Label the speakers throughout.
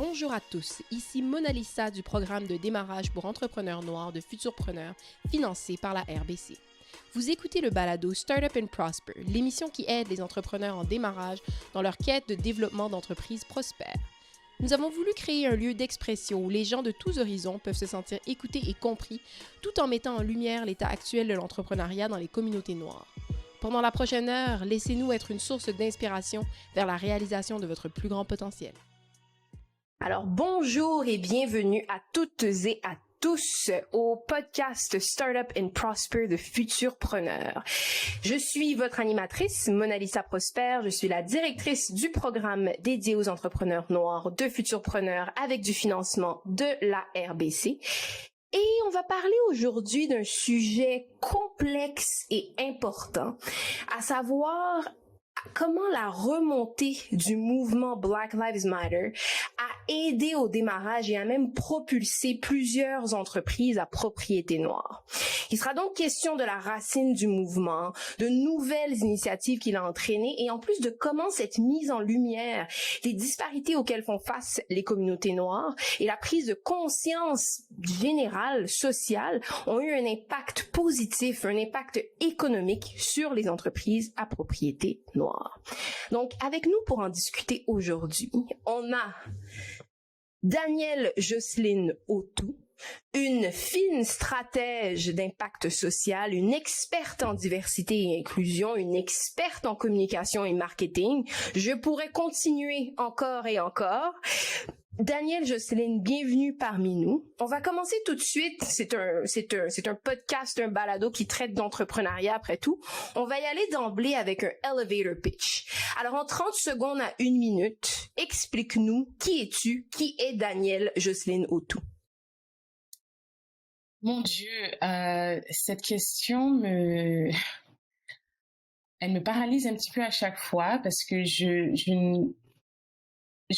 Speaker 1: Bonjour à tous, ici Mona Lisa du programme de démarrage pour entrepreneurs noirs de Futurpreneurs financé par la RBC. Vous écoutez le balado Startup and Prosper, l'émission qui aide les entrepreneurs en démarrage dans leur quête de développement d'entreprises prospères. Nous avons voulu créer un lieu d'expression où les gens de tous horizons peuvent se sentir écoutés et compris, tout en mettant en lumière l'état actuel de l'entrepreneuriat dans les communautés noires. Pendant la prochaine heure, laissez-nous être une source d'inspiration vers la réalisation de votre plus grand potentiel. Alors bonjour et bienvenue à toutes et à tous au podcast Startup and Prosper de Futurpreneurs. Je suis votre animatrice, Mona Lisa Prosper. Je suis la directrice du programme dédié aux entrepreneurs noirs de Futurpreneurs avec du financement de la RBC. Et on va parler aujourd'hui d'un sujet complexe et important, à savoir comment la remontée du mouvement Black Lives Matter a aidé au démarrage et a même propulsé plusieurs entreprises à propriété noire. Il sera donc question de la racine du mouvement, de nouvelles initiatives qu'il a entraînées et en plus de comment cette mise en lumière, les disparités auxquelles font face les communautés noires et la prise de conscience générale, sociale, ont eu un impact positif, un impact économique sur les entreprises à propriété noire. Donc, avec nous pour en discuter aujourd'hui, on a Danielle Jocelyne Autou, une fine stratège d'impact social, une experte en diversité et inclusion, une experte en communication et marketing. Je pourrais continuer encore et encore. Danielle Jocelyne, bienvenue parmi nous. On va commencer tout de suite. C'est un podcast, un balado qui traite d'entrepreneuriat après tout. On va y aller d'emblée avec un elevator pitch. Alors, en 30 secondes à 1 minute, explique-nous qui es-tu, qui est Danielle Jocelyne Autou?
Speaker 2: Mon Dieu, cette question elle me paralyse un petit peu à chaque fois parce que je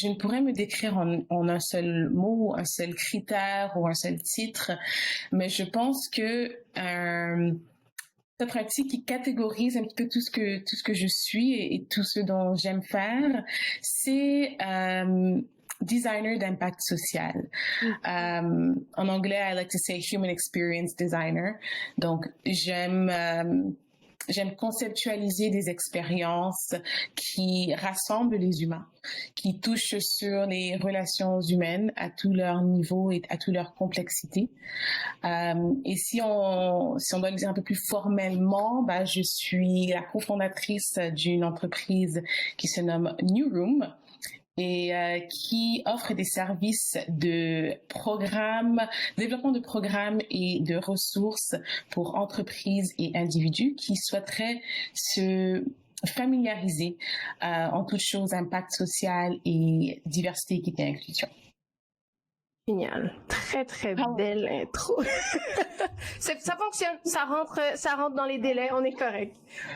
Speaker 2: ne pourrais me décrire en un seul mot, un seul critère ou un seul titre, mais je pense que peut-être un titre qui catégorise un petit peu tout ce que je suis et tout ce dont j'aime faire, c'est designer d'impact social. En anglais, I like to say human experience designer. Donc, j'aime conceptualiser des expériences qui rassemblent les humains, qui touchent sur les relations humaines à tous leurs niveaux et à toute leur complexité. Et si on doit le dire un peu plus formellement, je suis la cofondatrice d'une entreprise qui se nomme New Room, et qui offre des services de développement de programmes et de ressources pour entreprises et individus qui souhaiteraient se familiariser en toutes choses impact social et diversité, équité et inclusion.
Speaker 1: Génial. Très, très belle intro. Ça fonctionne. Ça rentre dans les délais. On est correct.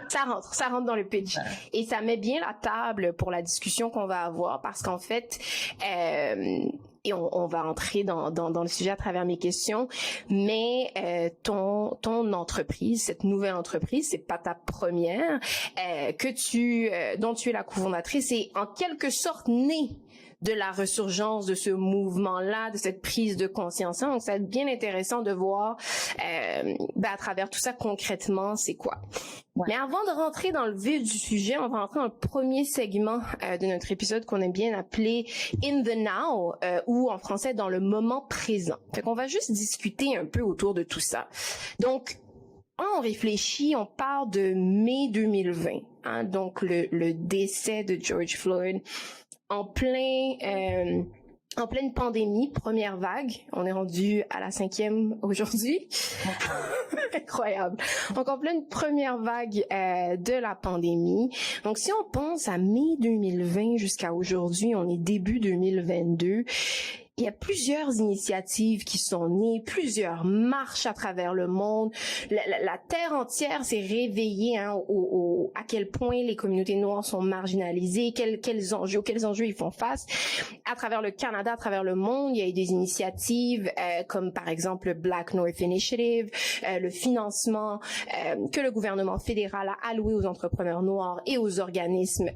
Speaker 1: Ça rentre dans le pitch. Et ça met bien la table pour la discussion qu'on va avoir parce qu'en fait, et on va entrer dans le sujet à travers mes questions, mais ton entreprise, cette nouvelle entreprise, c'est pas ta première, dont tu es la cofondatrice, est en quelque sorte née de la ressurgence de ce mouvement-là, de cette prise de conscience. Donc, ça va être bien intéressant de voir à travers tout ça concrètement, c'est quoi. Ouais. Mais avant de rentrer dans le vif du sujet, on va rentrer dans le premier segment de notre épisode qu'on aime bien appeler In the Now, ou en français dans le moment présent. Fait qu'on va juste discuter un peu autour de tout ça. Donc, on réfléchit, on parle de mai 2020, donc le décès de George Floyd. En pleine pandémie, première vague. On est rendu à la 5e aujourd'hui. Incroyable. Donc, en pleine première vague de la pandémie. Donc, si on pense à mai 2020 jusqu'à aujourd'hui, on est début 2022. il y a plusieurs initiatives qui sont nées, plusieurs marches à travers le monde. La terre entière s'est réveillée à quel point les communautés noires sont marginalisées, quels enjeux ils font face. À travers le Canada, à travers le monde, il y a eu des initiatives comme par exemple le Black North Initiative, le financement que le gouvernement fédéral a alloué aux entrepreneurs noirs et aux organismes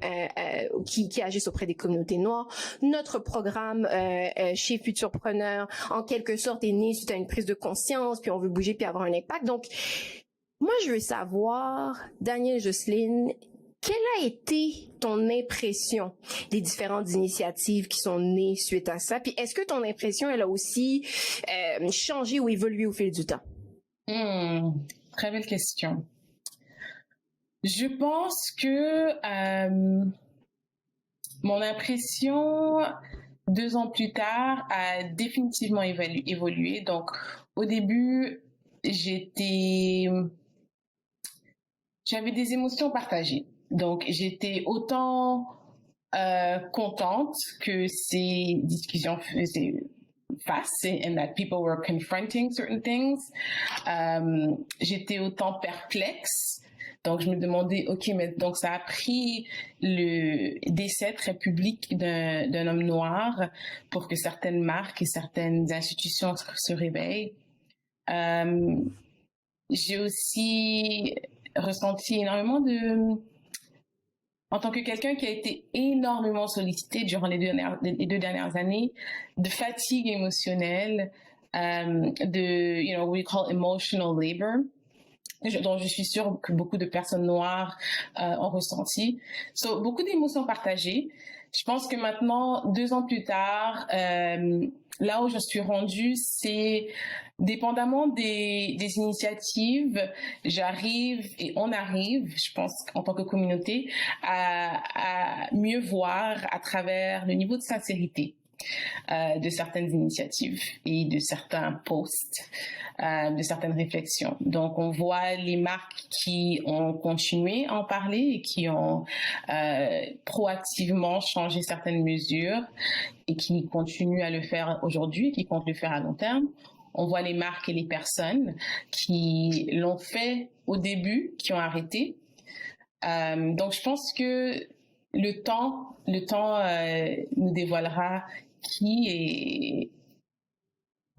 Speaker 1: qui agissent auprès des communautés noires. Notre programme chez Futurpreneur, en quelque sorte, est né suite à une prise de conscience, puis on veut bouger puis avoir un impact. Donc, moi, je veux savoir, Danielle Jocelyne, quelle a été ton impression des différentes initiatives qui sont nées suite à ça? Puis est-ce que ton impression, elle a aussi changé ou évolué au fil du temps?
Speaker 2: Très belle question. Je pense que mon impression 2 ans plus tard a définitivement évolué. Donc, au début, j'avais des émotions partagées. Donc, j'étais autant contente que ces discussions faisaient face and that people were confronting certain things. J'étais autant perplexe. Donc, je me demandais, OK, mais donc ça a pris le décès très public d'un homme noir pour que certaines marques et certaines institutions se réveillent. J'ai aussi ressenti énormément en tant que quelqu'un qui a été énormément sollicité durant les 2 dernières années, de fatigue émotionnelle, de, we call emotional labor, dont je suis sûre que beaucoup de personnes noires ont ressenti. So, beaucoup d'émotions partagées. Je pense que maintenant, 2 ans plus tard, là où je suis rendue, c'est dépendamment des initiatives, on arrive, je pense, en tant que communauté, à mieux voir à travers le niveau de sincérité de certaines initiatives et de certains posts, de certaines réflexions. Donc, on voit les marques qui ont continué à en parler et qui ont proactivement changé certaines mesures et qui continuent à le faire aujourd'hui, qui comptent le faire à long terme. On voit les marques et les personnes qui l'ont fait au début, qui ont arrêté. Donc, je pense que le temps nous dévoilera qui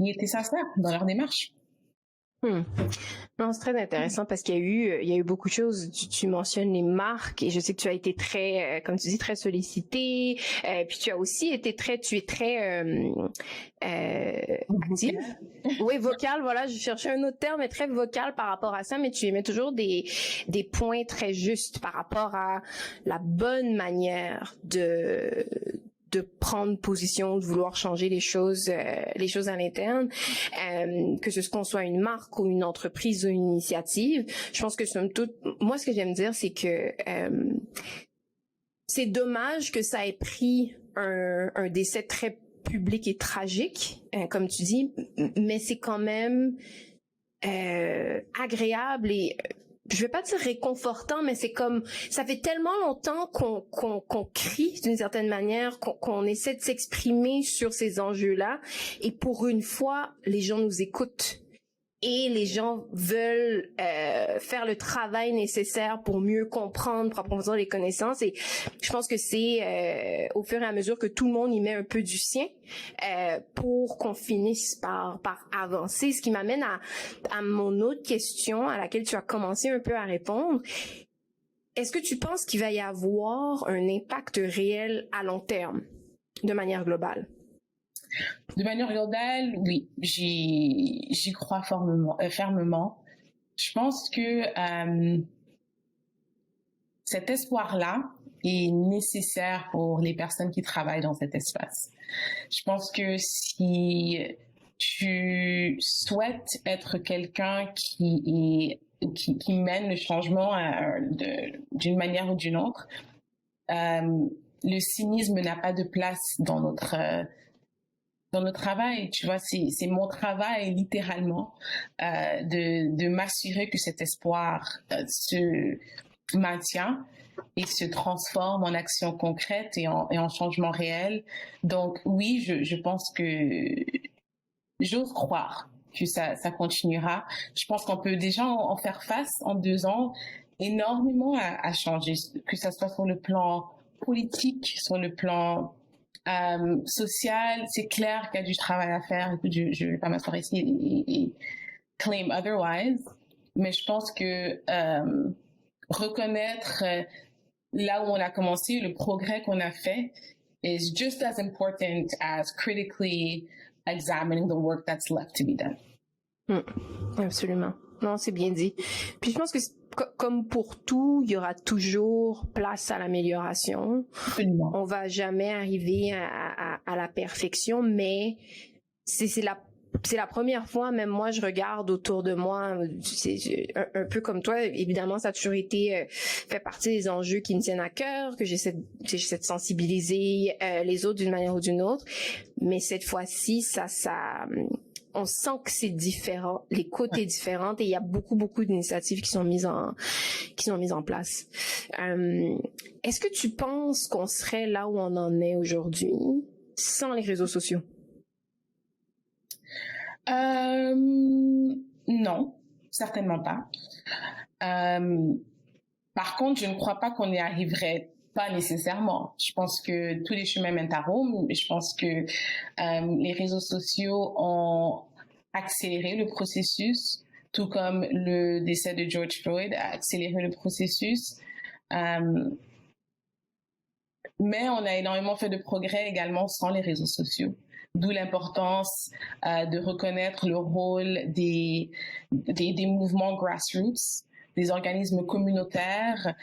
Speaker 2: était sincère dans leur démarche.
Speaker 1: Non, c'est très intéressant parce qu'il y a eu beaucoup de choses. Tu mentionnes les marques et je sais que tu as été très, comme tu dis, très sollicitée. Puis tu es très active. Oui, vocale. Voilà, je cherchais un autre terme, mais très vocale par rapport à ça. Mais tu émets toujours des points très justes par rapport à la bonne manière de prendre position, de vouloir changer les choses à l'interne, que ce soit une marque ou une entreprise ou une initiative. Je pense que somme toute, moi, ce que j'aime dire, c'est que c'est dommage que ça ait pris un décès très public et tragique, comme tu dis, mais c'est quand même agréable et je vais pas dire réconfortant, mais c'est comme, ça fait tellement longtemps qu'on crie d'une certaine manière, qu'on essaie de s'exprimer sur ces enjeux-là, et pour une fois, les gens nous écoutent. Et les gens veulent faire le travail nécessaire pour mieux comprendre, pour approfondir les connaissances. Et je pense que c'est au fur et à mesure que tout le monde y met un peu du sien pour qu'on finisse par avancer. Ce qui m'amène à mon autre question à laquelle tu as commencé un peu à répondre. Est-ce que tu penses qu'il va y avoir un impact réel à long terme, de manière globale?
Speaker 2: De manière globale, oui, j'y crois fermement. Je pense que cet espoir-là est nécessaire pour les personnes qui travaillent dans cet espace. Je pense que si tu souhaites être quelqu'un qui mène le changement d'une manière ou d'une autre, le cynisme n'a pas de place dans notre travail. Tu vois, c'est mon travail littéralement de m'assurer que cet espoir maintient et se transforme en action concrète et en changement réel. Donc oui, je pense que j'ose croire que ça continuera. Je pense qu'on peut déjà en faire face en 2 ans, énormément à changer, que ça soit sur le plan politique, sur le plan social. C'est clair qu'il y a du travail à faire. Écoute, je vais pas m'asseoir ici et claim otherwise, mais je pense que reconnaître là où on a commencé, le progrès qu'on a fait, is just as important as critically examining the work that's left to be done.
Speaker 1: Absolument. Non, c'est bien dit. Puis je pense que comme pour tout, il y aura toujours place à l'amélioration.
Speaker 2: Absolument.
Speaker 1: On va jamais arriver à la perfection, mais c'est la première fois, même moi, je regarde autour de moi, c'est un peu comme toi, évidemment, ça a toujours été, fait partie des enjeux qui me tiennent à cœur, que j'essaie de sensibiliser les autres d'une manière ou d'une autre, mais cette fois-ci, on sent que c'est différent, l'écoute est différente et il y a beaucoup d'initiatives qui sont mises en place. Est-ce que tu penses qu'on serait là où on en est aujourd'hui sans les réseaux sociaux?
Speaker 2: Non, certainement pas. Par contre, je ne crois pas qu'on y arriverait pas nécessairement. Je pense que tous les chemins mènent à Rome. Je pense que les réseaux sociaux ont accéléré le processus, tout comme le décès de George Floyd a accéléré le processus. Mais on a énormément fait de progrès également sans les réseaux sociaux. D'où l'importance de reconnaître le rôle des mouvements grassroots, des organismes communautaires,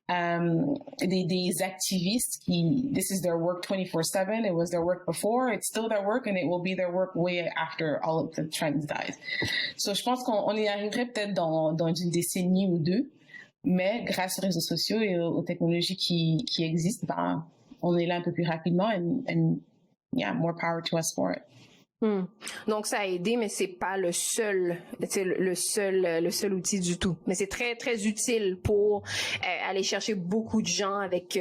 Speaker 2: des activistes qui, this is their work 24/7, it was their work before, it's still their work and it will be their work way after all of the trends died. So je pense qu'on y arriverait peut-être dans une décennie ou deux, mais grâce aux réseaux sociaux et aux technologies qui existent, ben, on est là un peu plus rapidement and yeah, more power to us for it.
Speaker 1: Donc ça a aidé, mais c'est pas le seul outil du tout. Mais c'est très très utile pour aller chercher beaucoup de gens avec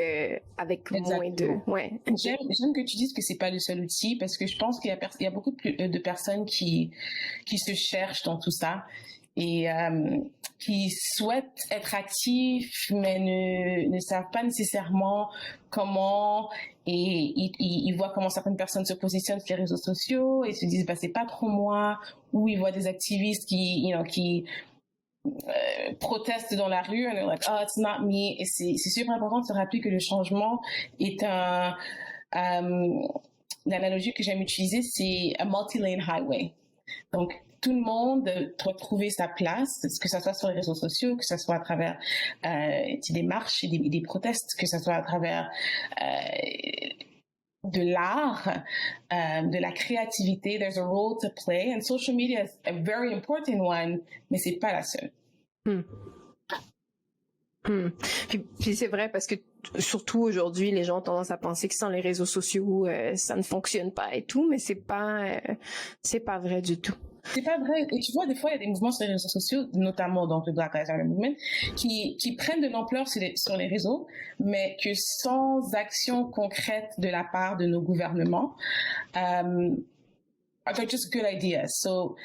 Speaker 1: moins de. Ouais.
Speaker 2: J'aime que tu dises que c'est pas le seul outil parce que je pense qu'il y a beaucoup de personnes qui se cherchent dans tout ça et qui souhaitent être actifs mais ne savent pas nécessairement comment, et ils voient comment certaines personnes se positionnent sur les réseaux sociaux et se disent bah c'est pas trop moi, ou ils voient des activistes qui protestent dans la rue and they're like oh it's not me, et c'est super important de se rappeler que le changement est l'analogie que j'aime utiliser, c'est a multi-lane highway. Donc tout le monde doit trouver sa place, que ce soit sur les réseaux sociaux, que ce soit à travers des marches et des protestes, que ce soit à travers de l'art, de la créativité. There's a role to play, and social media is a very important one, mais c'est pas la seule.
Speaker 1: Puis c'est vrai parce que surtout aujourd'hui, les gens ont tendance à penser que sans les réseaux sociaux, ça ne fonctionne pas et tout, mais c'est pas vrai du tout.
Speaker 2: C'est pas vrai. Et tu vois, des fois, il y a des mouvements sur les réseaux sociaux, notamment donc le Black Lives Matter Movement, qui prennent de l'ampleur sur les réseaux, mais que sans action concrète de la part de nos gouvernements, they're just good ideas. So,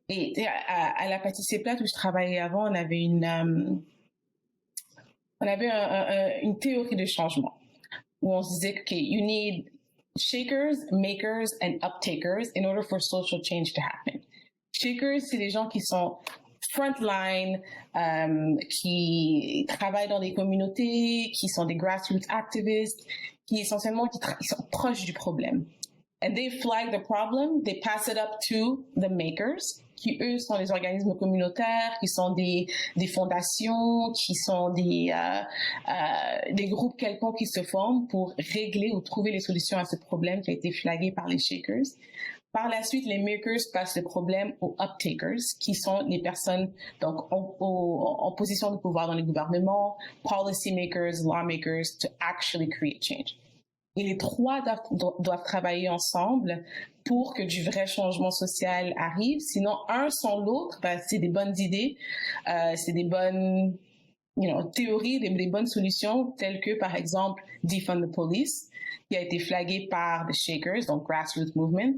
Speaker 2: et à la pâtisserie plate où je travaillais avant, on avait une théorie de changement où on se disait que you need shakers, makers and uptakers in order for social change to happen. Shakers, c'est les gens qui sont frontline, qui travaillent dans des communautés, qui sont des grassroots activists, qui essentiellement ils sont proches du problème. And they flag the problem, they pass it up to the makers, qui eux sont les organismes communautaires, qui sont des fondations, qui sont des groupes quelconques qui se forment pour régler ou trouver les solutions à ce problème qui a été flagué par les shakers. Par la suite, les makers passent le problème aux uptakers, qui sont les personnes donc en position de pouvoir dans les gouvernements, policy makers, lawmakers, to actually create change. Et les trois doivent travailler ensemble pour que du vrai changement social arrive. Sinon, un sans l'autre, c'est des bonnes idées, c'est des bonnes théories, des bonnes solutions telles que, par exemple, Defund the Police, qui a été flagué par the Shakers, donc Grassroots Movement,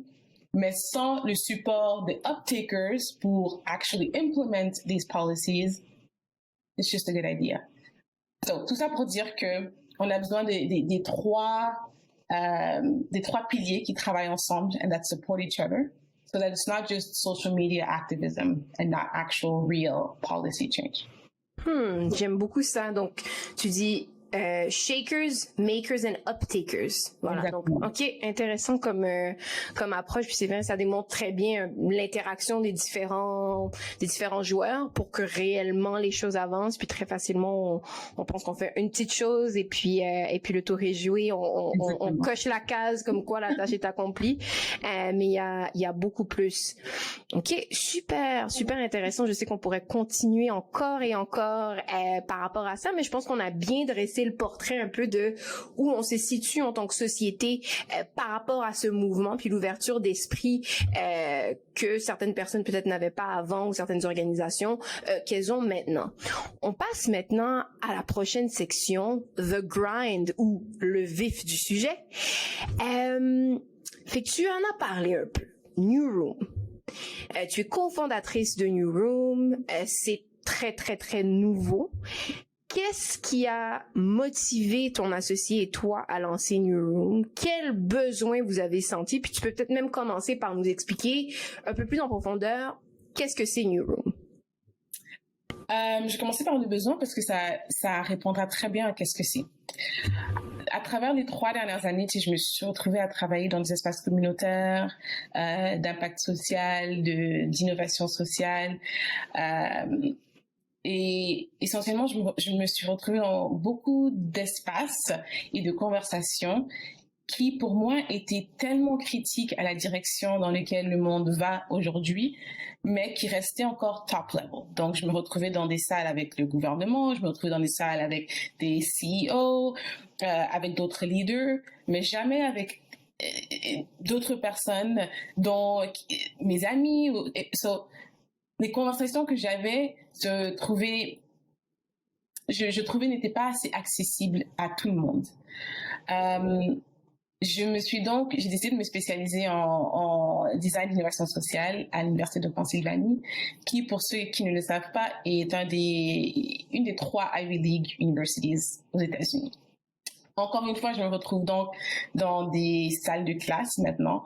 Speaker 2: mais sans le support des uptakers pour actually implement these policies, it's just a good idea. So, tout ça pour dire que on a besoin des trois piliers qui travaillent ensemble and that support each other, so that it's not just social media activism and not actual real policy change.
Speaker 3: J'aime beaucoup ça. Donc, tu dis shakers, makers and uptakers. Voilà.
Speaker 2: Exactement.
Speaker 3: Donc, ok, intéressant comme approche. Puis c'est vrai, ça démontre très bien l'interaction des différents joueurs pour que réellement les choses avancent. Puis très facilement, on pense qu'on fait une petite chose et puis le tour est joué. On coche la case comme quoi la tâche est accomplie. Mais il y a beaucoup plus. Ok, super intéressant. Je sais qu'on pourrait continuer encore et encore par rapport à ça, mais je pense qu'on a bien dressé le portrait un peu de où on se situe en tant que société par rapport à ce mouvement, puis l'ouverture d'esprit que certaines personnes peut-être n'avaient pas avant ou certaines organisations qu'elles ont maintenant. On passe maintenant à la prochaine section, The Grind, ou le vif du sujet. Fait que tu en as parlé un peu. New Room. Tu es cofondatrice de New Room. C'est très, très, très nouveau. Qu'est-ce qui a motivé ton associé et toi à lancer New Room? Quels besoins vous avez sentis? Puis tu peux peut-être même commencer par nous expliquer un peu plus en profondeur qu'est-ce que c'est New Room?
Speaker 2: Je vais commencer par le besoin parce que ça répondra très bien à qu'est-ce que c'est. À travers les 3 dernières années, je me suis retrouvée à travailler dans des espaces communautaires, d'impact social, d'innovation sociale. Et essentiellement, je me suis retrouvée dans beaucoup d'espaces et de conversations qui, pour moi, étaient tellement critiques à la direction dans laquelle le monde va aujourd'hui, mais qui restaient encore top level. Donc, je me retrouvais dans des salles avec le gouvernement, je me retrouvais dans des salles avec des CEO, avec d'autres leaders, mais jamais avec d'autres personnes, dont mes amis. Les conversations que j'avais, je trouvais n'étaient pas assez accessibles à tout le monde. J'ai décidé de me spécialiser en design d'innovation sociale à l'Université de Pennsylvanie, qui, pour ceux qui ne le savent pas, est une des 3 Ivy League Universities aux États-Unis. Encore une fois, je me retrouve donc dans des salles de classe maintenant,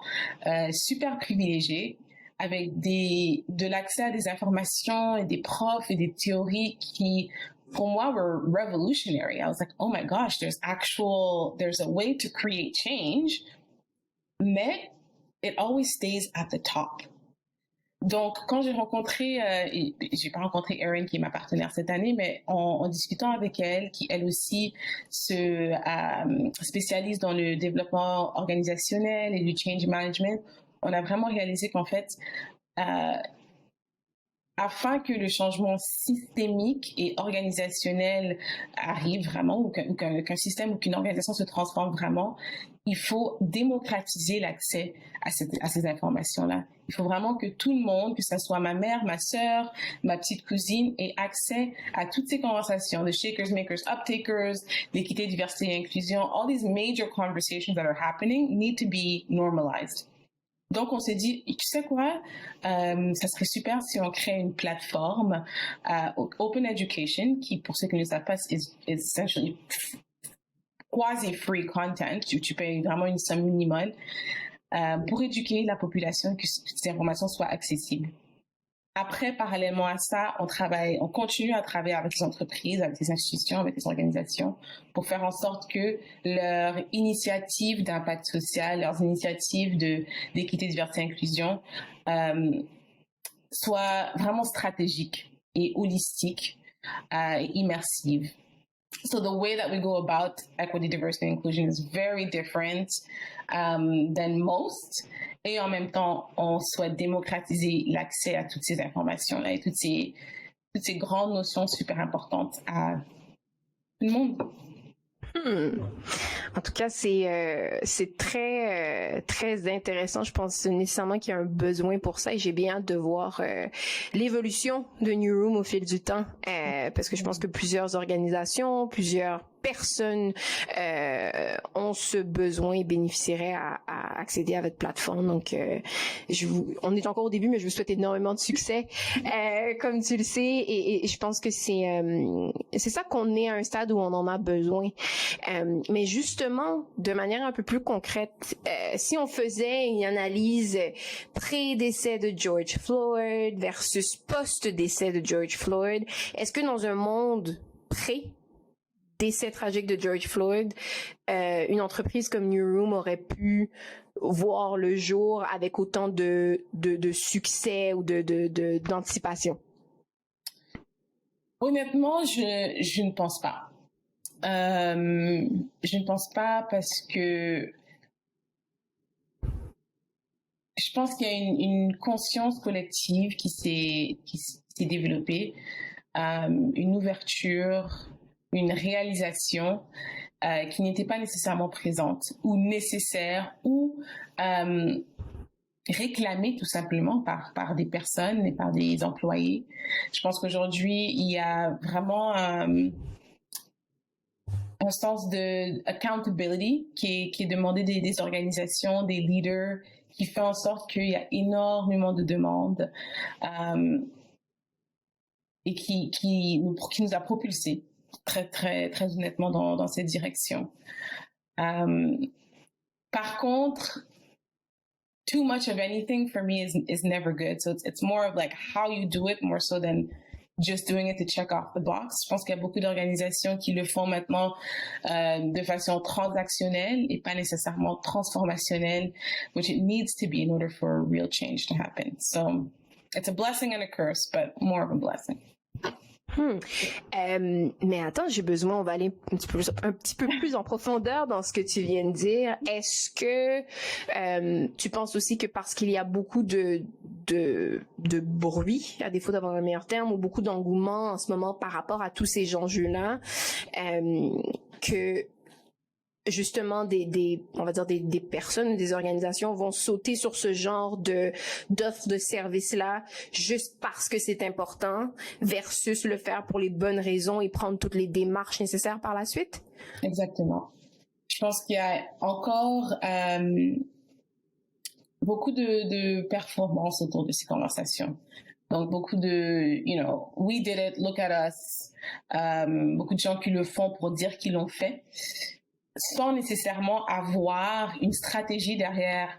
Speaker 2: super privilégiées, avec de l'accès à des informations et des profs et des théories qui, pour moi, were revolutionary. I was like, oh my gosh, there's a way to create change, mais it always stays at the top. Donc, quand j'ai pas rencontré Erin, qui est ma partenaire cette année, mais en discutant avec elle, qui elle aussi se spécialise dans le développement organisationnel et du change management, on a vraiment réalisé qu'en fait, afin que le changement systémique et organisationnel arrive vraiment, ou qu'un système ou qu'une organisation se transforme vraiment, il faut démocratiser l'accès à ces informations-là. Il faut vraiment que tout le monde, que ce soit ma mère, ma sœur, ma petite cousine, ait accès à toutes ces conversations, de shakers, makers, uptakers, d'équité, diversité et inclusion. All these major conversations that are happening need to be normalized. Donc, on s'est dit, tu sais quoi, ça serait super si on crée une plateforme Open Education, qui, pour ceux qui ne le savent pas, is essentially quasi-free content. Tu payes vraiment une somme minimale pour éduquer la population, que ces informations soient accessibles. Après, parallèlement à ça, on continue à travailler avec les entreprises, avec les institutions, avec les organisations, pour faire en sorte que leurs initiatives d'impact social, leurs initiatives d'équité, diversité et inclusion soient vraiment stratégiques et holistiques et immersives. So the way that we go about equity, diversity, and inclusion is very different than most. Et en même temps, on souhaite démocratiser l'accès à toutes ces informations-là et toutes ces grandes notions super importantes à tout le monde.
Speaker 3: En tout cas, c'est très très intéressant. Je pense nécessairement qu'il y a un besoin pour ça et j'ai bien hâte de voir l'évolution de New Room au fil du temps, parce que je pense que plusieurs organisations, plusieurs personnes ont ce besoin et bénéficieraient à accéder à votre plateforme. Donc, on est encore au début, mais je vous souhaite énormément de succès, comme tu le sais, et je pense que c'est ça qu'on est à un stade où on en a besoin. Mais justement, de manière un peu plus concrète, si on faisait une analyse pré-décès de George Floyd versus post-décès de George Floyd, est-ce que dans un monde pré-décès tragique de George Floyd, une entreprise comme New Room aurait pu voir le jour avec autant de succès ou d'anticipation?
Speaker 2: Honnêtement, je ne pense pas. Je ne pense pas parce que je pense qu'il y a une conscience collective qui s'est développée, une ouverture, une réalisation qui n'était pas nécessairement présente ou nécessaire ou réclamée tout simplement par des personnes et par des employés. Je pense qu'aujourd'hui, il y a vraiment un sens de accountability qui est demandé des organisations, des leaders, qui fait en sorte qu'il y a énormément de demandes et qui nous a propulsés très, très, très honnêtement dans cette direction. Par contre, too much of anything for me is never good. So it's more of like how you do it more so than just doing it to check off the box. Je pense qu'il y a beaucoup d'organisations qui le font maintenant de façon transactionnelle et pas nécessairement transformationnelle, which it needs to be in order for a real change to happen. So it's a blessing and a curse, but more of a blessing.
Speaker 3: Mais attends, j'ai besoin, on va aller un petit peu plus en profondeur dans ce que tu viens de dire. Est-ce que tu penses aussi que parce qu'il y a beaucoup de bruit, à défaut d'avoir un meilleur terme, ou beaucoup d'engouement en ce moment par rapport à tous ces enjeux-là, que justement on va dire des personnes, des organisations vont sauter sur ce genre d'offres de services-là juste parce que c'est important versus le faire pour les bonnes raisons et prendre toutes les démarches nécessaires par la suite?
Speaker 2: Exactement. Je pense qu'il y a encore beaucoup de performances autour de ces conversations. Donc, beaucoup de, we did it, look at us. Beaucoup de gens qui le font pour dire qu'ils l'ont fait, sans nécessairement avoir une stratégie derrière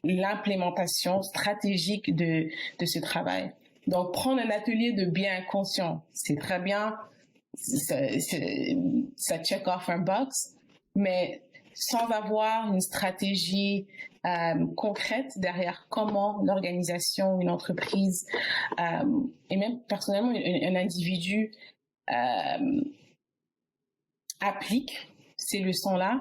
Speaker 2: l'implémentation stratégique de ce travail. Donc, prendre un atelier de bien inconscient, c'est très bien, ça check off un box, mais sans avoir une stratégie concrète derrière comment l'organisation, une entreprise et même personnellement un individu applique ces leçons-là,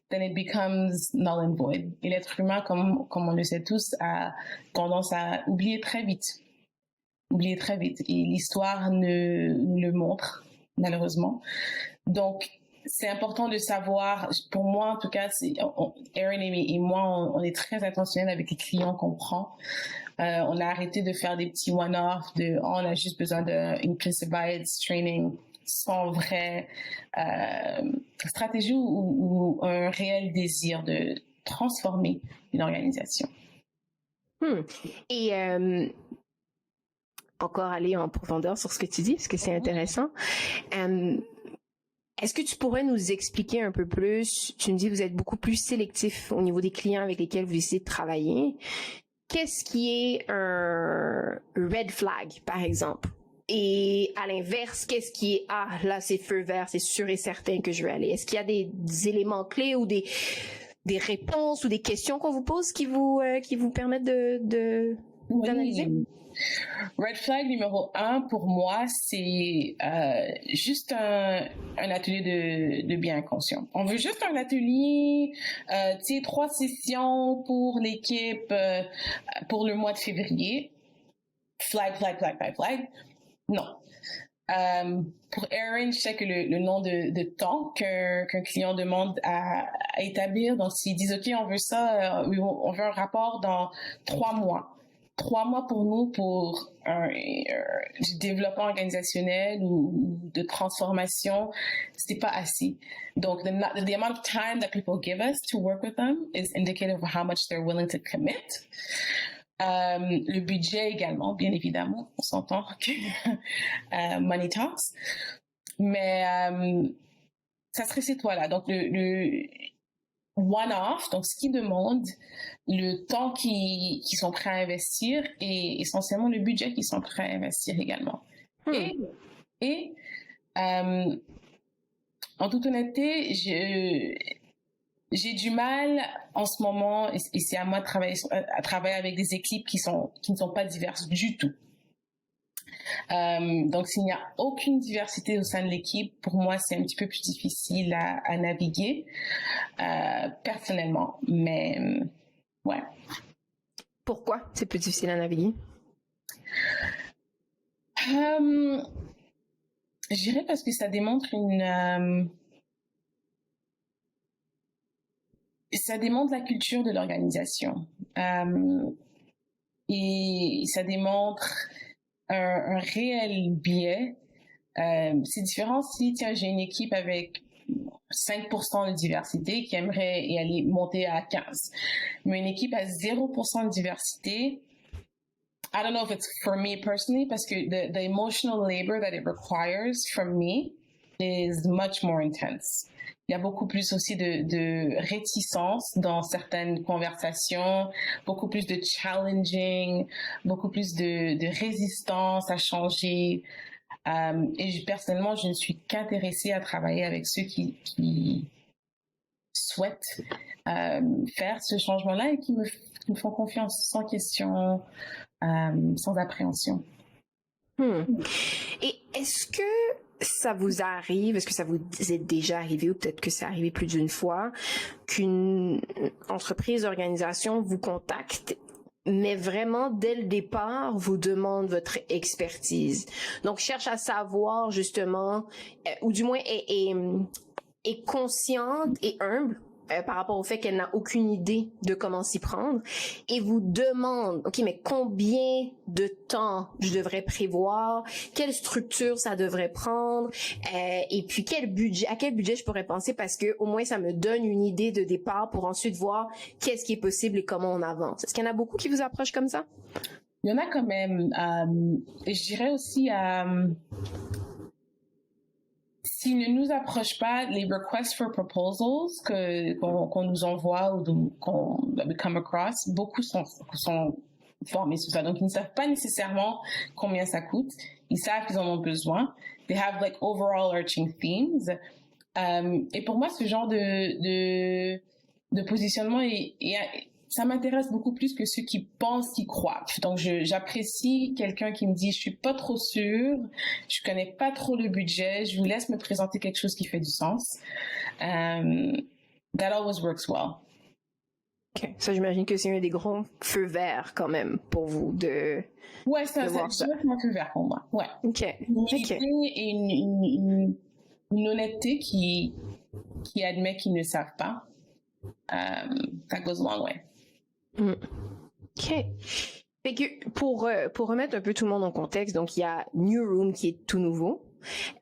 Speaker 2: then it becomes null and void. Et l'être humain, comme on le sait tous, a tendance à oublier très vite. Et l'histoire nous le montre, malheureusement. Donc, c'est important de savoir, pour moi en tout cas, Erin et moi, on est très intentionnels avec les clients qu'on prend. On a arrêté de faire des petits one-off, on a juste besoin d'une implicit bias training sans vraie stratégie ou un réel désir de transformer une organisation.
Speaker 3: Et encore aller en profondeur sur ce que tu dis, parce que c'est intéressant. Est-ce que tu pourrais nous expliquer un peu plus? Tu me dis que vous êtes beaucoup plus sélectif au niveau des clients avec lesquels vous décidez de travailler. Qu'est-ce qui est un red flag, par exemple? Et à l'inverse, qu'est-ce qui est là c'est feu vert, c'est sûr et certain que je vais aller. Est-ce qu'il y a des éléments clés ou des réponses ou des questions qu'on vous pose qui vous permettent d'analyser?
Speaker 2: Oui. Red flag numéro 1 pour moi, c'est juste un atelier de bien inconscient. On veut juste un atelier, 3 sessions pour l'équipe pour le mois de février. Flag. Non. Pour Erin, je sais que le nombre de temps qu'un client demande à établir, donc s'ils disent OK, on veut ça, on veut un rapport dans 3 mois. 3 mois pour nous, pour du développement organisationnel ou de transformation, c'était pas assez. Donc, the amount of time that people give us to work with them is indicative of how much they're willing to commit. Le budget également, bien évidemment, on s'entend que money talks. Mais ça serait ces trois-là. Donc, le one-off, donc ce qu'ils demandent, le temps qu'ils sont prêts à investir et essentiellement le budget qu'ils sont prêts à investir également. Et en toute honnêteté, j'ai du mal en ce moment, et c'est à moi de travailler avec des équipes qui ne sont pas diverses du tout. Donc, s'il n'y a aucune diversité au sein de l'équipe, pour moi, c'est un petit peu plus difficile à naviguer, personnellement. Mais, ouais.
Speaker 3: Pourquoi c'est plus difficile à naviguer?
Speaker 2: Je dirais parce que ça démontre ça démontre la culture de l'organisation. Et ça démontre un réel biais. C'est différent si, tiens, j'ai une équipe avec 5% de diversité qui aimerait y aller monter à 15. Mais une équipe à 0% de diversité, I don't know if it's for me personally, parce que the emotional labor that it requires from me is much more intense. Il y a beaucoup plus aussi de réticence dans certaines conversations, beaucoup plus de challenging, beaucoup plus de résistance à changer. Et personnellement, je ne suis qu'intéressée à travailler avec ceux qui souhaitent faire ce changement-là et qui me font confiance sans question, sans appréhension.
Speaker 3: Et est-ce que ça vous arrive, est-ce que ça vous est déjà arrivé ou peut-être que c'est arrivé plus d'une fois, qu'une entreprise, organisation vous contacte mais vraiment, dès le départ, vous demande votre expertise. Donc, cherche à savoir, justement, ou du moins est consciente et humble par rapport au fait qu'elle n'a aucune idée de comment s'y prendre et vous demande, OK, mais combien de temps je devrais prévoir, quelle structure ça devrait prendre, et puis à quel budget je pourrais penser parce que au moins ça me donne une idée de départ pour ensuite voir qu'est-ce qui est possible et comment on avance. Est-ce qu'il y en a beaucoup qui vous approchent comme ça?
Speaker 2: Il y en a quand même. Et je dirais aussi s'ils ne nous approchent pas, les requests for proposals qu'on nous envoie ou qu'on come across, beaucoup sont formés sur ça. Donc, ils ne savent pas nécessairement combien ça coûte. Ils savent qu'ils en ont besoin. They have like overall arching themes. Et pour moi, ce genre de positionnement ça m'intéresse beaucoup plus que ceux qui pensent, qui croient. Donc, j'apprécie quelqu'un qui me dit, je suis pas trop sûre, je connais pas trop le budget, je vous laisse me présenter quelque chose qui fait du sens. That always works well.
Speaker 3: OK. Ça, j'imagine que c'est un des gros feux verts, quand même, pour vous de...
Speaker 2: Ouais, c'est un feu vert pour moi. Ouais.
Speaker 3: OK.
Speaker 2: Une humilité et une honnêteté qui admet qu'ils ne savent pas. That goes a long way.
Speaker 3: OK. Fait que pour remettre un peu tout le monde en contexte, donc il y a New Room qui est tout nouveau.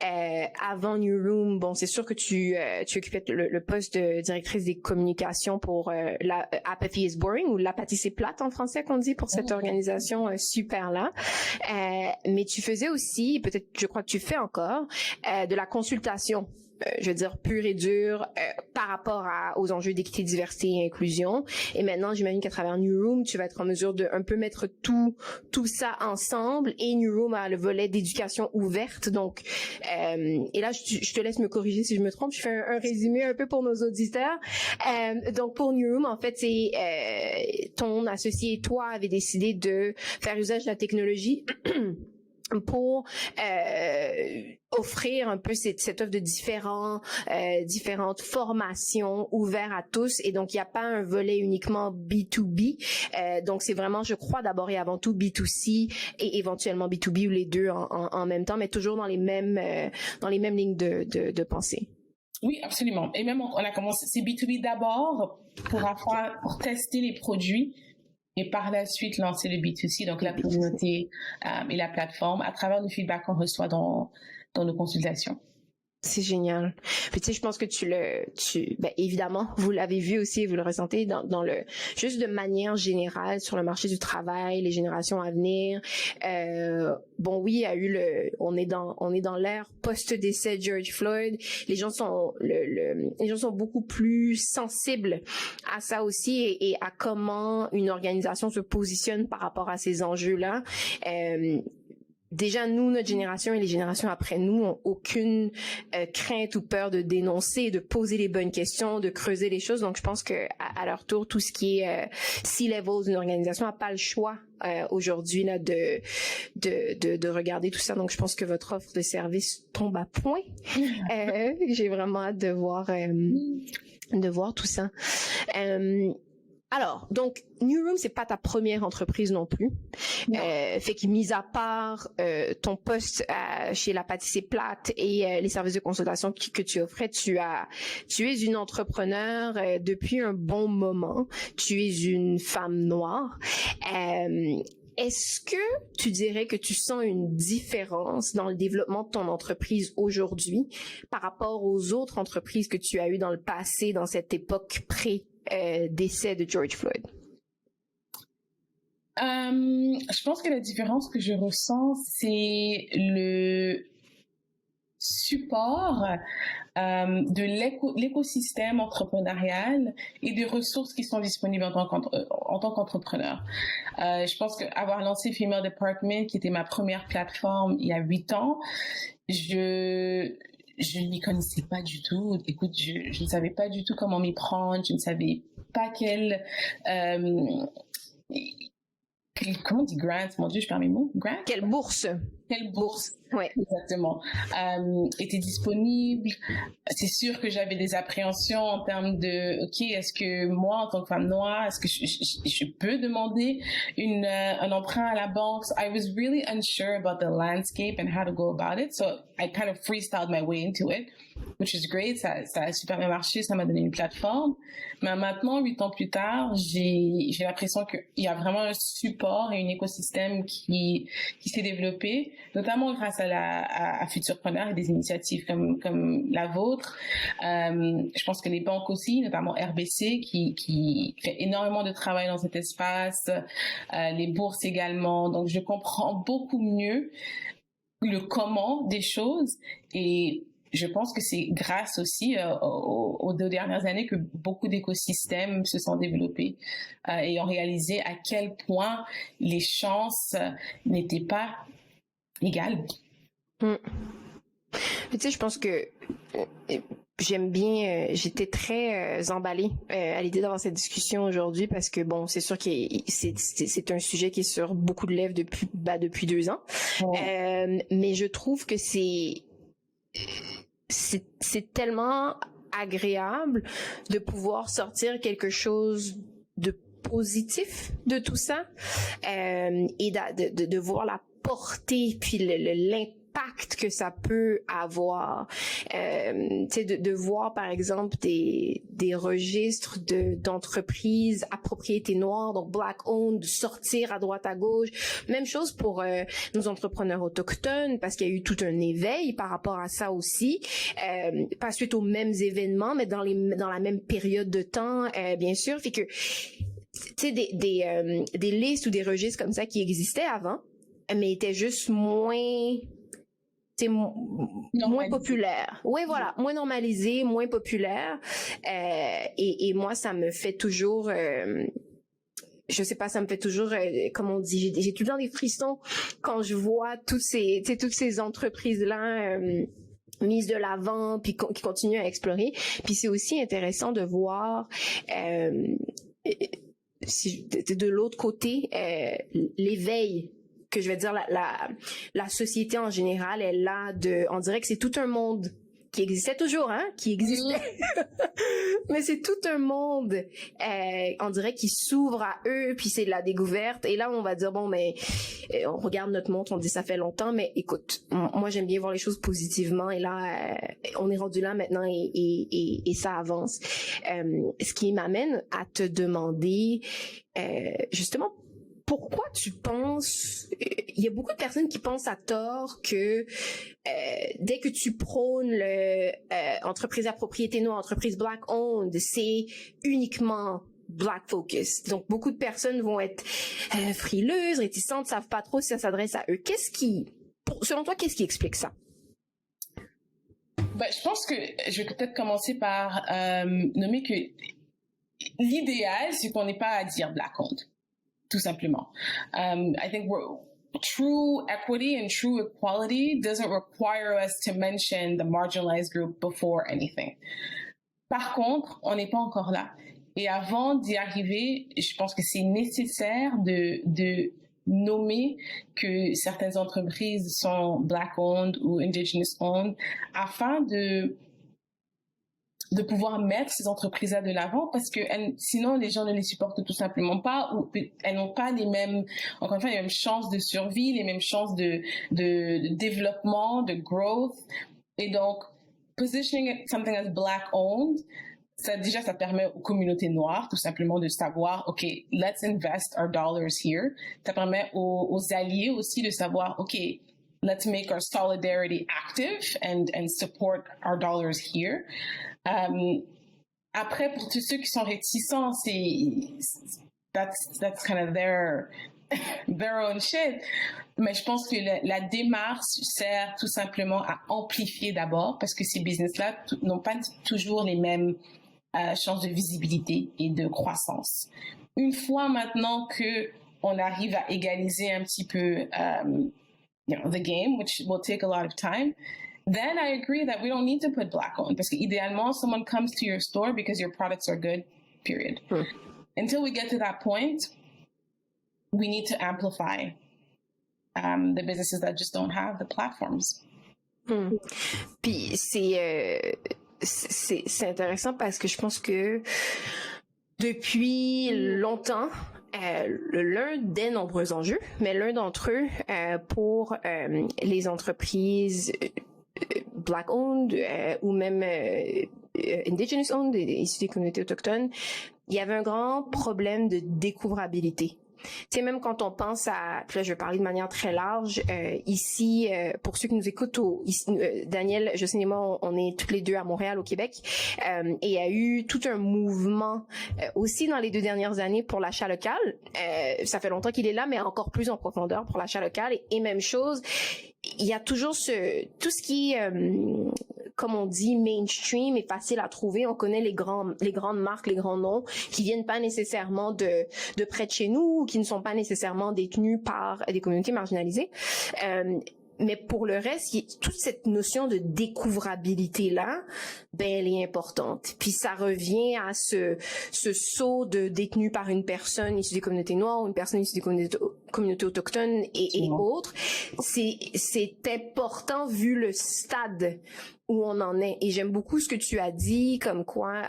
Speaker 3: Avant New Room, bon, c'est sûr que tu occupais le poste de directrice des communications pour la Apathy is Boring ou l'apathie c'est plate en français qu'on dit pour cette organisation super là. Mais tu faisais aussi, peut-être je crois que tu fais encore, de la consultation. Je veux dire pure et dure par rapport aux enjeux d'équité, diversité et inclusion. Et maintenant, j'imagine qu'à travers New Room, tu vas être en mesure de un peu mettre tout ça ensemble. Et New Room a le volet d'éducation ouverte. Donc, et là, je te laisse me corriger si je me trompe. Je fais un résumé un peu pour nos auditeurs. Donc, pour New Room, en fait, c'est ton associé et toi avez décidé de faire usage de la technologie pour offrir un peu cette offre de différentes formations ouvertes à tous. Et donc, il n'y a pas un volet uniquement B2B. Donc, c'est vraiment, je crois, d'abord et avant tout B2C et éventuellement B2B ou les deux en même temps, mais toujours dans les mêmes lignes de pensée.
Speaker 2: Oui, absolument. Et même, on a commencé, c'est B2B d'abord pour tester les produits. Et par la suite, lancer le B2C, donc la communauté et la plateforme, à travers le feedback qu'on reçoit dans nos consultations.
Speaker 3: C'est génial. Puis tu sais, je pense que ben, évidemment, vous l'avez vu aussi, vous le ressentez juste de manière générale sur le marché du travail, les générations à venir. Bon, oui, il y a eu on est dans l'ère post-décès de George Floyd. Les gens sont beaucoup plus sensibles à ça aussi et à comment une organisation se positionne par rapport à ces enjeux-là. Déjà, nous, notre génération et les générations après nous ont aucune crainte ou peur de dénoncer, de poser les bonnes questions, de creuser les choses. Donc, je pense que à leur tour, tout ce qui est C-level d'une organisation n'a pas le choix aujourd'hui là de regarder tout ça. Donc, je pense que votre offre de service tombe à point. J'ai vraiment hâte de voir tout ça. Alors, donc, New Room, c'est pas ta première entreprise non plus. Fait que, mis à part ton poste chez La Pâtisserie Plate et les services de consultation que tu offrais, tu es une entrepreneur depuis un bon moment. Tu es une femme noire. Est-ce que tu dirais que tu sens une différence dans le développement de ton entreprise aujourd'hui par rapport aux autres entreprises que tu as eues dans le passé, dans cette époque décès de George Floyd?
Speaker 2: Je pense que la différence que je ressens, c'est le support de l'écosystème entrepreneurial et des ressources qui sont disponibles en tant qu'entrepreneur. Je pense qu'avoir lancé Female Department, qui était ma première plateforme il y a 8 ans, je ne m'y connaissais pas du tout. Écoute, je ne savais pas du tout comment m'y prendre. Je ne savais pas comment on dit grant? Mon Dieu, je perds mes mots. Grant?
Speaker 3: Quelle bourse?
Speaker 2: Oui, exactement. Était disponible. C'est sûr que j'avais des appréhensions en termes de, OK, est-ce que moi, en tant que femme noire, est-ce que je peux demander un emprunt à la banque? So I was really unsure about the landscape and how to go about it. So I kind of freestyled my way into it, which is great. Ça a super bien marché. Ça m'a donné une plateforme. Mais maintenant, 8 ans plus tard, j'ai l'impression qu'il y a vraiment un support et un écosystème qui s'est développé, notamment grâce à Futurpreneur et des initiatives comme la vôtre. Je pense que les banques aussi, notamment RBC, qui fait énormément de travail dans cet espace, les bourses également. Donc, je comprends beaucoup mieux le comment des choses et je pense que c'est grâce aussi aux 2 dernières années que beaucoup d'écosystèmes se sont développés et ont réalisé à quel point les chances n'étaient pas égales.
Speaker 3: Tu sais, je pense que j'aime bien, j'étais très emballée à l'idée d'avoir cette discussion aujourd'hui parce que bon, c'est sûr que c'est un sujet qui est sur beaucoup de lèvres depuis 2 ans. Mais je trouve que c'est tellement agréable de pouvoir sortir quelque chose de positif de tout ça et de voir la portée puis l'impact que ça peut avoir. Tu sais, de voir par exemple des registres d'entreprises à propriété noire, donc black owned, sortir à droite à gauche. Même chose pour nos entrepreneurs autochtones, parce qu'il y a eu tout un éveil par rapport à ça aussi, pas suite aux mêmes événements, mais dans la même période de temps, bien sûr. Fait que tu sais, des listes ou des registres comme ça qui existaient avant, mais étaient juste moins populaire. Oui, voilà, moins normalisé, moins populaire. Et moi, ça me fait toujours, je sais pas, ça me fait toujours, comme on dit, j'ai tout le temps des frissons quand je vois toutes ces entreprises-là mises de l'avant, puis qui continuent à explorer. Puis c'est aussi intéressant de voir de l'autre côté l'éveil que je vais dire la société en général est là on dirait que c'est tout un monde qui existait toujours, qui existait. Mais c'est tout un monde, on dirait, qui s'ouvre à eux, puis c'est de la découverte. Et là, on va dire, bon, mais on regarde notre montre, on dit ça fait longtemps, mais écoute, moi, j'aime bien voir les choses positivement. Et là, on est rendu là maintenant et ça avance. Ce qui m'amène à te demander, justement, pourquoi tu penses, il y a beaucoup de personnes qui pensent à tort que dès que tu prônes le entreprise à propriété noire, entreprise black owned, c'est uniquement black focus. Donc beaucoup de personnes vont être frileuses, réticentes, savent pas trop si ça s'adresse à eux. Selon toi, qu'est-ce qui explique ça?
Speaker 2: Ben, je pense que je vais peut-être commencer par nommer que l'idéal, c'est qu'on n'ait pas à dire black owned. Tout simplement. I think true equity and true equality doesn't require us to mention the marginalized group before anything. Par contre, on n'est pas encore là. Et avant d'y arriver, je pense que c'est nécessaire de nommer que certaines entreprises sont black owned ou indigenous owned afin de pouvoir mettre ces entreprises-là de l'avant parce que sinon les gens ne les supportent tout simplement pas ou elles n'ont pas encore une fois, les mêmes chances de survie, les mêmes chances de développement, de growth. Et donc, positioning something as black owned, ça permet aux communautés noires tout simplement de savoir, OK, let's invest our dollars here. Ça permet aux alliés aussi de savoir, OK, let's make our solidarity active and support our dollars here. Après, pour tous ceux qui sont réticents, that's kind of their own shit. Mais je pense que la démarche sert tout simplement à amplifier d'abord parce que ces business-là n'ont pas toujours les mêmes chances de visibilité et de croissance. Une fois maintenant que on arrive à égaliser un petit peu the game, which will take a lot of time, then I agree that we don't need to put black on. Parce que idéalement, someone comes to your store because your products are good, period. Until we get to that point, we need to amplify the businesses that just don't have the platforms.
Speaker 3: Puis c'est intéressant parce que je pense que depuis longtemps, l'un des nombreux enjeux, mais l'un d'entre eux pour les entreprises black-owned ou même indigenous-owned, issues des communautés autochtones, il y avait un grand problème de découvrabilité. Tu sais, même quand on pense à, puis là je vais parler de manière très large, ici, pour ceux qui nous écoutent, Daniel, Jocelyne et moi, on est toutes les deux à Montréal, au Québec, et il y a eu tout un mouvement aussi dans les 2 dernières années pour l'achat local. Ça fait longtemps qu'il est là, mais encore plus en profondeur pour l'achat local, et même chose, il y a toujours tout ce qui comme on dit, mainstream et facile à trouver. On connaît les grandes marques, les grands noms qui viennent pas nécessairement de près de chez nous, ou qui ne sont pas nécessairement détenus par des communautés marginalisées. Mais pour le reste, toute cette notion de découvrabilité-là, elle est importante. Puis ça revient à ce saut de détenu par une personne issue des communautés noires, ou une personne issue des communautés autochtones et autres. C'est important vu le stade où on en est. Et j'aime beaucoup ce que tu as dit, comme quoi...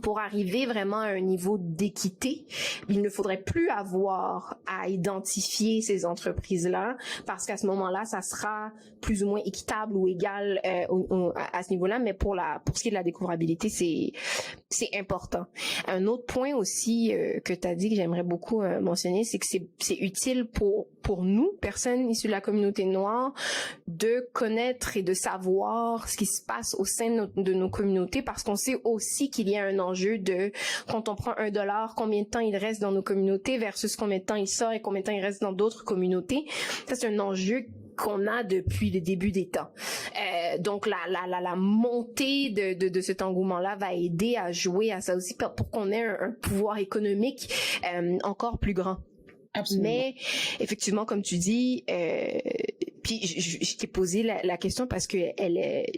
Speaker 3: pour arriver vraiment à un niveau d'équité, il ne faudrait plus avoir à identifier ces entreprises-là, parce qu'à ce moment-là, ça sera plus ou moins équitable ou égal à ce niveau-là, mais pour ce qui est de la découvrabilité, c'est important. Un autre point aussi que tu as dit, que j'aimerais beaucoup mentionner, c'est que c'est utile pour nous, personnes issues de la communauté noire, de connaître et de savoir ce qui se passe au sein de nos communautés, parce qu'on sait aussi qu'il y a un enjeu de, quand on prend $1, combien de temps il reste dans nos communautés versus combien de temps il sort et combien de temps il reste dans d'autres communautés. Ça, c'est un enjeu qu'on a depuis le début des temps. Donc la montée de cet engouement-là va aider à jouer à ça aussi pour qu'on ait un pouvoir économique encore plus grand. Absolument. Mais effectivement, comme tu dis, puis je t'ai posé la question parce que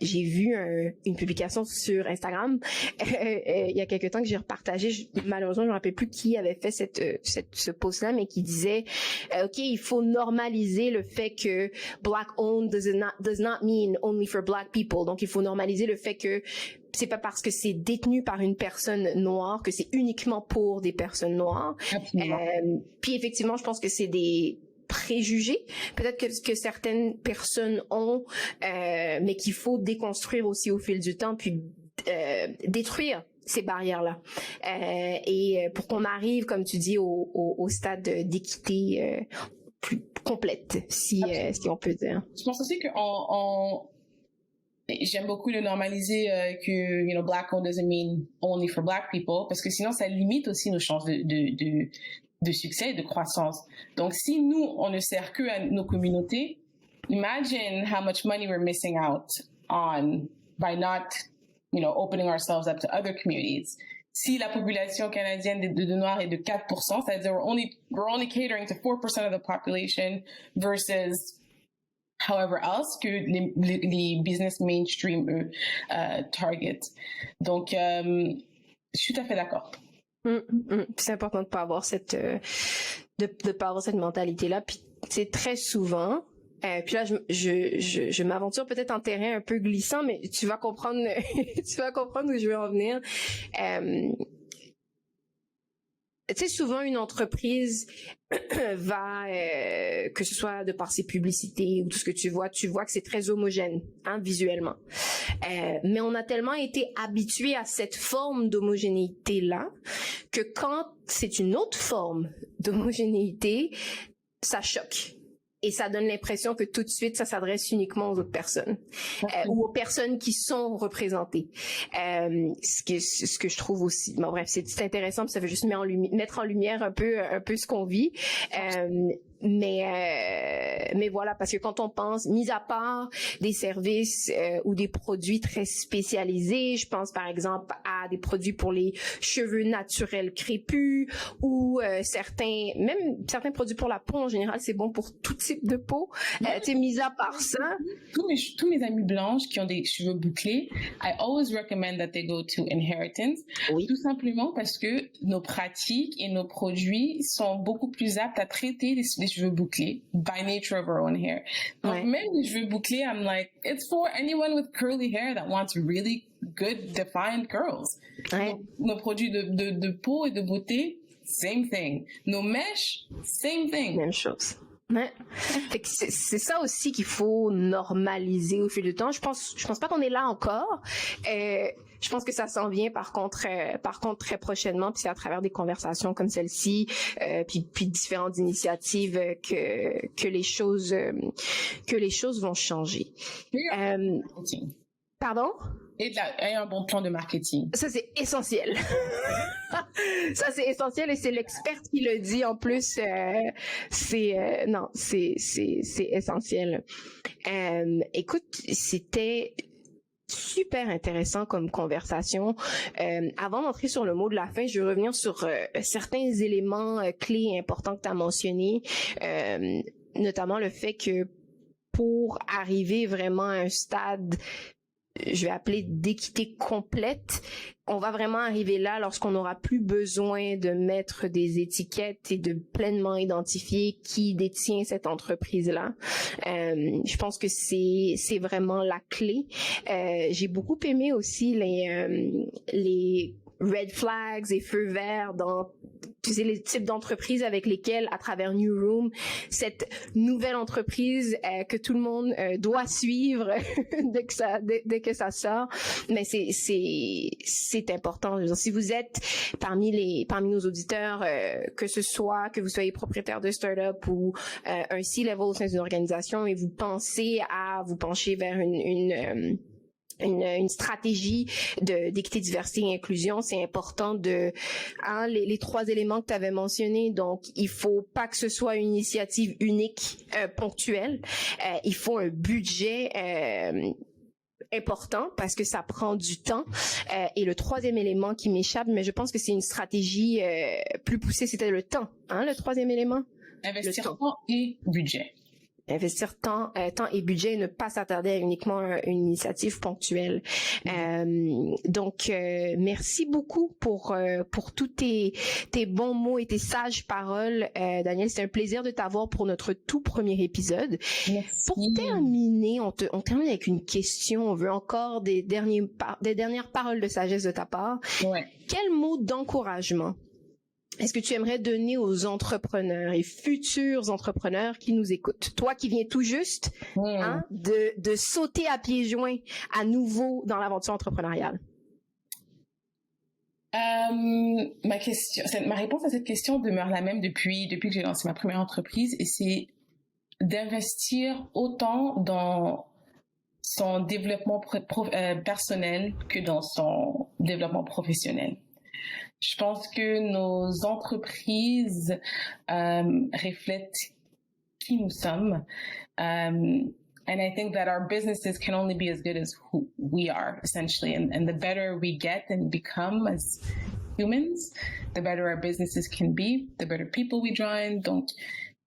Speaker 3: j'ai vu une publication sur Instagram il y a quelque temps que j'ai repartagé. Malheureusement, je me rappelle plus qui avait fait ce post-là, mais qui disait ok, il faut normaliser le fait que black owned does not mean only for black people. Donc il faut normaliser le fait que c'est pas parce que c'est détenu par une personne noire que c'est uniquement pour des personnes noires. Puis effectivement, je pense que c'est des préjugés, peut-être que certaines personnes ont, mais qu'il faut déconstruire aussi au fil du temps, puis détruire ces barrières-là. Et pour qu'on arrive, comme tu dis, au stade d'équité plus complète, si on peut dire.
Speaker 2: Je pense aussi que j'aime beaucoup le normaliser que black owned doesn't mean only for black people, parce que sinon ça limite aussi nos chances de succès et de croissance. Donc si nous on ne sert que à nos communautés, imagine how much money we're missing out on by not opening ourselves up to other communities. Si la population canadienne de Noirs est de 4%, c'est-à-dire we're only catering to 4% of the population versus however else que les business mainstream target. Donc, je suis tout à fait d'accord.
Speaker 3: C'est important de pas avoir cette mentalité-là. Puis c'est très souvent. Puis là, je m'aventure peut-être en terrain un peu glissant, mais tu vas comprendre, tu vas comprendre où je veux en venir. Tu sais, souvent une entreprise va, que ce soit de par ses publicités ou tout ce que tu vois que c'est très homogène, hein, visuellement. Mais on a tellement été habitué à cette forme d'homogénéité-là que quand c'est une autre forme d'homogénéité, ça choque. Et ça donne l'impression que tout de suite, ça s'adresse uniquement aux autres personnes ou aux personnes qui sont représentées. Ce que je trouve aussi, bon, bref, c'est intéressant, puis ça fait juste mettre en lumière un peu ce qu'on vit. Mais voilà, parce que quand on pense, mis à part des services ou des produits très spécialisés, je pense par exemple à des produits pour les cheveux naturels crépus ou certains produits pour la peau en général, c'est bon pour tout type de peau. Tu sais, mis à part ça,
Speaker 2: tous mes amis blanches qui ont des cheveux bouclés, I always recommend that they go to Inheritance. Oui. Tout simplement parce que nos pratiques et nos produits sont beaucoup plus aptes à traiter les cheveux bouclés by nature of our own hair. Donc même les cheveux bouclés, I'm like, it's for anyone with curly hair that wants really good defined curls. Nos produits de peau et de beauté, same thing. Nos mèches, same thing.
Speaker 3: Même chose. Ouais. Fait que c'est ça aussi qu'il faut normaliser au fil du temps. Je pense pas qu'on est là encore. Je pense que ça s'en vient par contre très prochainement, puis c'est à travers des conversations comme celle-ci, puis différentes initiatives que les choses vont changer. Pardon?
Speaker 2: Et un bon plan de marketing.
Speaker 3: Ça, c'est essentiel. Ça, c'est essentiel et c'est l'experte qui le dit en plus. C'est essentiel. Écoute, c'était super intéressant comme conversation. Avant d'entrer sur le mot de la fin, je vais revenir sur certains éléments clés et importants que tu as mentionnés, notamment le fait que pour arriver vraiment à un stade, je vais appeler d'équité complète, on va vraiment arriver là lorsqu'on n'aura plus besoin de mettre des étiquettes et de pleinement identifier qui détient cette entreprise-là. Je pense que c'est vraiment la clé. J'ai beaucoup aimé aussi les red flags et feux verts dans les types d'entreprises avec lesquelles, à travers New Room, cette nouvelle entreprise que tout le monde doit suivre dès que ça sort. Mais c'est important. Je veux dire, si vous êtes parmi nos auditeurs, que vous soyez propriétaire de start-up ou un C-level au sein d'une organisation et vous pensez à vous pencher vers une stratégie d'équité, diversité et inclusion, c'est important les trois éléments que tu avais mentionnés. Donc, il faut pas que ce soit une initiative unique, ponctuelle. Il faut un budget important parce que ça prend du temps. Et le troisième élément qui m'échappe, mais je pense que c'est une stratégie plus poussée, c'était le temps. Hein, le troisième élément?
Speaker 2: Investissement et budget.
Speaker 3: investir temps et budget et ne pas s'attarder à uniquement une initiative ponctuelle. Donc, merci beaucoup pour tous tes bons mots et tes sages paroles. Danielle, c'est un plaisir de t'avoir pour notre tout premier épisode.
Speaker 2: Merci.
Speaker 3: Pour terminer, on termine avec une question. On veut encore des dernières paroles de sagesse de ta part.
Speaker 2: Ouais.
Speaker 3: Quel mot d'encouragement est-ce que tu aimerais donner aux entrepreneurs et futurs entrepreneurs qui nous écoutent? Toi qui viens tout juste de sauter à pieds joints à nouveau dans l'aventure entrepreneuriale.
Speaker 2: Ma réponse à cette question demeure la même depuis que j'ai lancé ma première entreprise, et c'est d'investir autant dans son développement personnel que dans son développement professionnel. Je pense que nos entreprises reflètent qui nous sommes. And I think that our businesses can only be as good as who we are, essentially. And the better we get and become as humans, the better our businesses can be, the better people we draw in. Donc,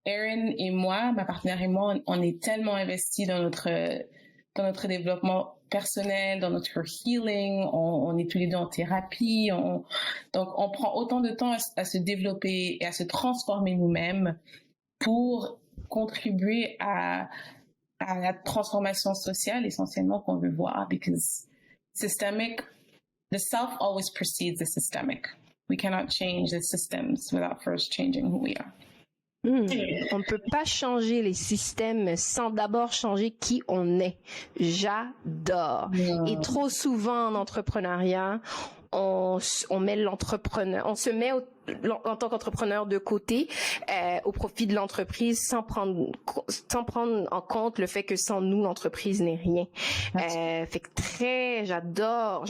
Speaker 2: Erin et moi, ma partenaire et moi, on est tellement investis dans notre développement personnel, dans notre healing, on est tous les deux en thérapie, donc on prend autant de temps à se développer et à se transformer nous-mêmes pour contribuer à la transformation sociale essentiellement qu'on veut voir, because the self always precedes the systemic. We cannot change the systems without first changing who we are.
Speaker 3: On ne peut pas changer les systèmes sans d'abord changer qui on est. J'adore. Et trop souvent en entrepreneuriat, on met l'entrepreneur, on se met en tant qu'entrepreneur de côté au profit de l'entreprise sans prendre en compte le fait que sans nous l'entreprise n'est rien. Fait que j'adore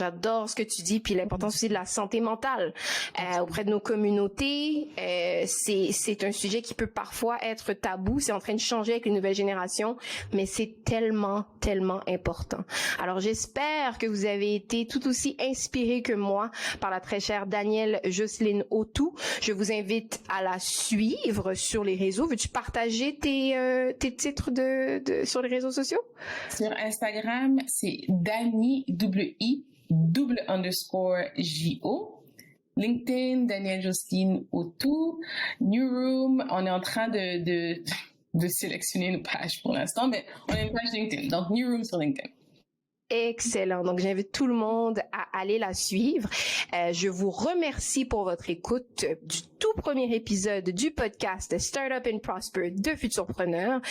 Speaker 3: ce que tu dis, puis l'importance aussi de la santé mentale auprès de nos communautés. C'est un sujet qui peut parfois être tabou, c'est en train de changer avec les nouvelles générations, mais c'est tellement important. Alors j'espère que vous avez été tout aussi inspirés que moi par la très chère Danielle Jocelyne Autou. Je vous invite à la suivre sur les réseaux. Veux-tu partager tes titres sur les réseaux sociaux?
Speaker 2: Sur Instagram, c'est Dani, _Jo. LinkedIn, Danielle Jocelyne Autou. New Room, on est en train de sélectionner une page pour l'instant, mais on a une page LinkedIn. Donc, New Room sur LinkedIn.
Speaker 3: Excellent. Donc, j'invite tout le monde à aller la suivre. Je vous remercie pour votre écoute du tout premier épisode du podcast Startup and Prosper de Futurpreneurs.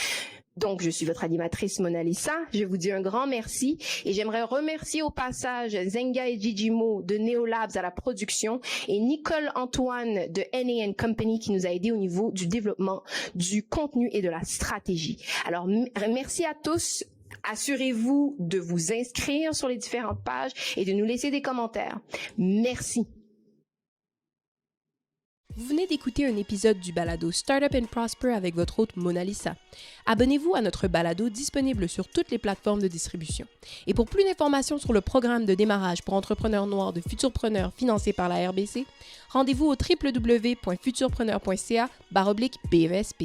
Speaker 3: Donc, je suis votre animatrice Mona Lisa. Je vous dis un grand merci et j'aimerais remercier au passage Zenga et Gigimo de Neolabs à la production et Nicole Antoine de N&A & Company qui nous a aidés au niveau du développement du contenu et de la stratégie. Alors, merci à tous. Assurez-vous de vous inscrire sur les différentes pages et de nous laisser des commentaires. Merci.
Speaker 1: Vous venez d'écouter un épisode du balado Startup and Prosper avec votre hôte Mona Lisa. Abonnez-vous à notre balado disponible sur toutes les plateformes de distribution. Et pour plus d'informations sur le programme de démarrage pour entrepreneurs noirs de Futurpreneurs financé par la RBC, rendez-vous au www.futurpreneur.ca/BESP.